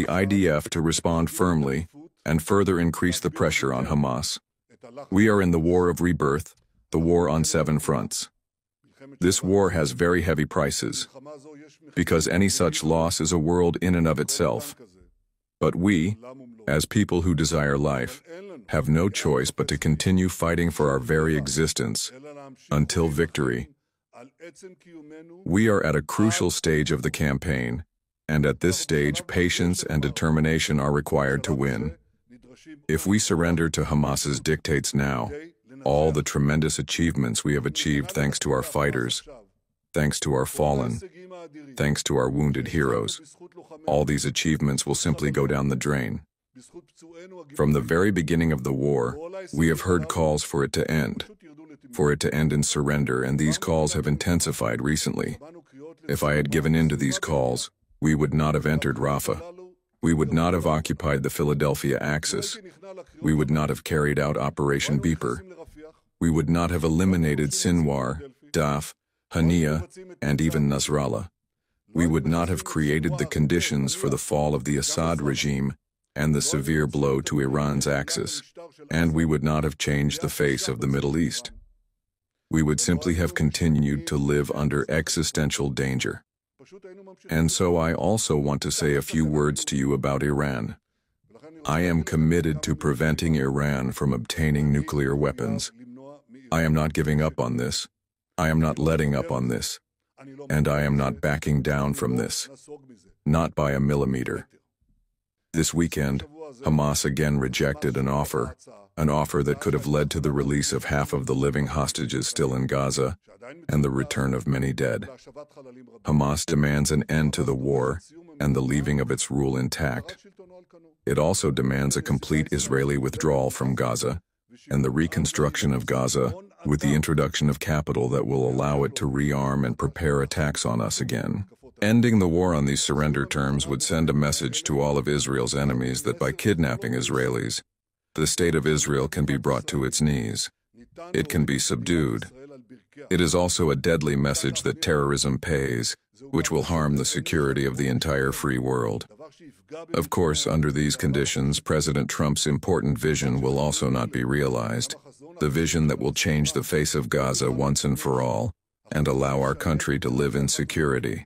the IDF to respond firmly and further increase the pressure on Hamas. We are in the war of rebirth, the war on 7 fronts. This war has very heavy prices, because any such loss is a world in and of itself. But we, as people who desire life, have no choice but to continue fighting for our very existence until victory. We are at a crucial stage of the campaign, and at this stage patience and determination are required to win. If we surrender to Hamas's dictates now, all the tremendous achievements we have achieved thanks to our fighters, thanks to our fallen, thanks to our wounded heroes, all these achievements will simply go down the drain. From the very beginning of the war, we have heard calls for it to end in surrender, and these calls have intensified recently. If I had given in to these calls, we would not have entered Rafah. We would not have occupied the Philadelphia Axis. We would not have carried out Operation Beeper. We would not have eliminated Sinwar, Daf, Hania, and even Nasrallah. We would not have created the conditions for the fall of the Assad regime and the severe blow to Iran's Axis, and we would not have changed the face of the Middle East. We would simply have continued to live under existential danger. And so I also want to say a few words to you about Iran. I am committed to preventing Iran from obtaining nuclear weapons. I am not giving up on this. I am not letting up on this. And I am not backing down from this. Not by a millimeter. This weekend, Hamas again rejected an offer that could have led to the release of half of the living hostages still in Gaza and the return of many dead. Hamas demands an end to the war and the leaving of its rule intact. It also demands a complete Israeli withdrawal from Gaza and the reconstruction of Gaza with the introduction of capital that will allow it to rearm and prepare attacks on us again. Ending the war on these surrender terms would send a message to all of Israel's enemies that by kidnapping Israelis, the state of Israel can be brought to its knees. It can be subdued. It is also a deadly message that terrorism pays, which will harm the security of the entire free world. Of course, under these conditions, President Trump's important vision will also not be realized, the vision that will change the face of Gaza once and for all, and allow our country to live in security.